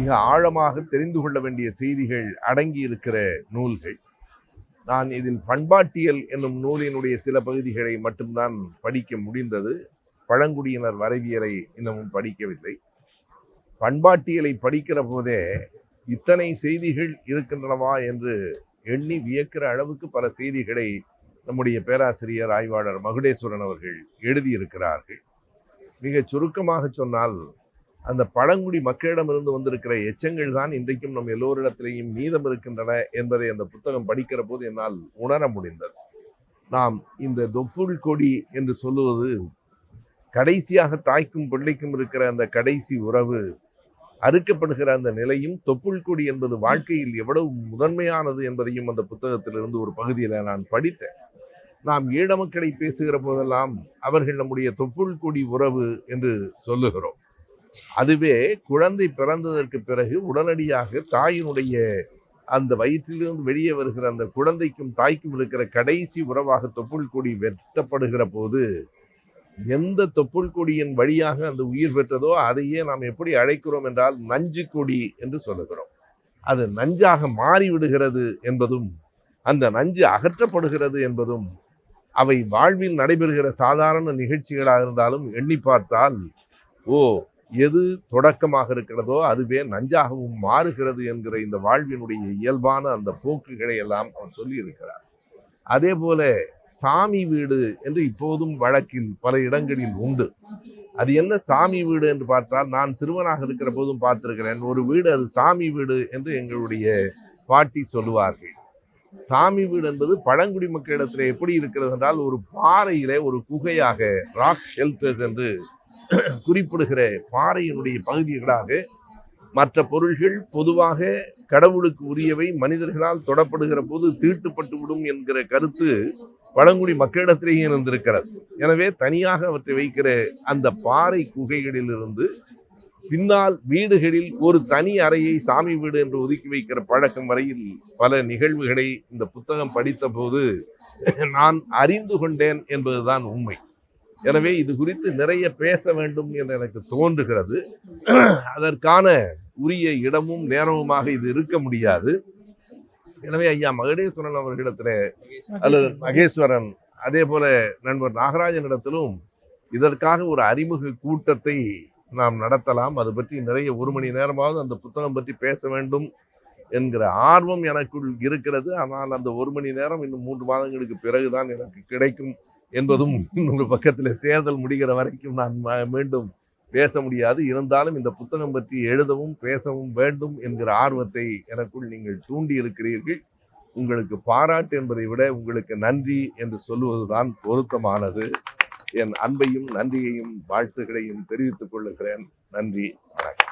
மிக ஆழமாக தெரிந்து கொள்ள வேண்டிய செய்திகள் அடங்கி இருக்கிற நூல்கள். நான் இதில் பண்பாட்டியல் என்னும் நூலினுடைய சில பகுதிகளை மட்டும்தான் படிக்க முடிந்தது. பழங்குடியினர் வரைவியலை இன்னமும் படிக்கவில்லை. பண்பாட்டியலை படிக்கிற போதே இத்தனை செய்திகள் இருக்கின்றனவா என்று எண்ணி வியக்கிற அளவுக்கு பல செய்திகளை நம்முடைய பேராசிரியர் ஆய்வாளர் மகுடேஸ்வரன் அவர்கள் எழுதியிருக்கிறார்கள். மிக சுருக்கமாக சொன்னால், அந்த பழங்குடி மக்களிடமிருந்து வந்திருக்கிற எச்சங்கள் தான் இன்றைக்கும் நம் எல்லோரிடத்திலேயும் மீதம் இருக்கின்றன என்பதை அந்த புத்தகம் படிக்கிற போது என்னால் உணர முடிந்தது. நாம் இந்த தொப்புள் கொடி என்று சொல்லுவது கடைசியாக தாய்க்கும் பிள்ளைக்கும் இருக்கிற அந்த கடைசி உறவு அறுக்கப்படுகிற அந்த நிலையும், தொப்புள் கொடி என்பது வாழ்க்கையில் எவ்வளவு முதன்மையானது என்பதையும் அந்த புத்தகத்திலிருந்து ஒரு பகுதியில் நான் படித்தேன். நாம் ஈழ மக்களை பேசுகிற போதெல்லாம் அவர்கள் நம்முடைய தொப்புள் கொடி உறவு என்று சொல்லுகிறோம். அதுவே குழந்தை பிறந்ததற்கு பிறகு உடனடியாக தாயினுடைய அந்த வயிற்றிலிருந்து வெளியே வருகிற அந்த குழந்தைக்கும் தாய்க்கும் இருக்கிற கடைசி உறவாக தொப்புள் கொடி வெட்டப்படுகிற போது, எந்த தொப்புள் கொடியின் வழியாக அந்த உயிர் பெற்றதோ அதையே நாம் எப்படி அழைக்கிறோம் என்றால் நஞ்சு கொடி என்று சொல்லுகிறோம். அது நஞ்சாக மாறிவிடுகிறது என்பதும், அந்த நஞ்சு அகற்றப்படுகிறது என்பதும், அவை வாழ்வில் நடைபெறுகிற சாதாரண நிகழ்ச்சிகளாக இருந்தாலும் எண்ணி பார்த்தால், எது தொடக்கமாக இருக்கிறதோ அதுவே நஞ்சாகவும் மாறுகிறது என்கிற இந்த வாழ்வினுடைய இயல்பான அந்த போக்குகளை எல்லாம் அவர் சொல்லி இருக்கிறார். அதே போல சாமி வீடு என்று இப்போதும் வழக்கில் பல இடங்களில் உண்டு. அது என்ன சாமி வீடு என்று பார்த்தால், நான் சிறுவனாக இருக்கிற போதும் பார்த்திருக்கிறேன். ஒரு வீடு அது சாமி வீடு என்று எங்களுடைய பாட்டி சொல்லுவார்கள். சாமி வீடு என்பது பழங்குடி மக்களிடத்தில் எப்படி இருக்கிறது என்றால், ஒரு பாறையிலே ஒரு குகையாக, ராக் ஷெல்டர்ஸ் என்று குறிப்பிடுகிற பாறையினுடைய பகுதிகளாக, மற்ற பொருள்கள் பொதுவாக கடவுளுக்கு உரியவை மனிதர்களால் தொடப்படுகிற போது தீட்டுப்பட்டு விடும் என்கிற கருத்து பழங்குடி மக்களிடத்திலேயே இருந்திருக்கிறது. எனவே தனியாக அவற்றை வைக்கிற அந்த பாறை குகைகளிலிருந்து பின்னால் வீடுகளில் ஒரு தனி அறையை சாமி வீடு என்று ஒதுக்கி வைக்கிற பழக்கம் வரையில் பல நிகழ்வுகளை இந்த புத்தகம் படித்த போது நான் அறிந்து கொண்டேன் என்பதுதான் உண்மை. எனவே இது குறித்து நிறைய பேச வேண்டும் என்று எனக்கு தோன்றுகிறது. அதற்கான உரிய இடமும் நேரமுமாக இது இருக்க முடியாது. எனவே ஐயா மகுடேஸ்வரன் அவர்களிடத்துல அல்லது மகேஸ்வரன், அதே போல நண்பர் நாகராஜனிடத்திலும் இதற்காக ஒரு அறிமுக கூட்டத்தை நாம் நடத்தலாம். அது பற்றி நிறைய 1 மணி நேரமாவது அந்த புத்தகம் பற்றி பேச வேண்டும் என்கிற ஆர்வம் எனக்குள் இருக்கிறது. ஆனால் அந்த 1 மணி நேரம் இன்னும் 3 மாதங்களுக்கு பிறகுதான் எனக்கு கிடைக்கும் என்பதும் இன்னொரு பக்கத்தில் தேர்தல் முடிகிற வரைக்கும் நான் மீண்டும் பேச முடியாது. இருந்தாலும் இந்த புத்தகம் பற்றி எழுதவும் பேசவும் வேண்டும் என்கிற ஆர்வத்தை எனக்குள் நீங்கள் தூண்டி இருக்கிறீர்கள். உங்களுக்கு பாராட்டு என்பதை விட உங்களுக்கு நன்றி என்று சொல்லுவதுதான் பொருத்தமானது. என் அன்பையும் நன்றியையும் வாழ்த்துக்களையும் தெரிவித்துக் கொள்ளுகிறேன். நன்றி, வணக்கம்.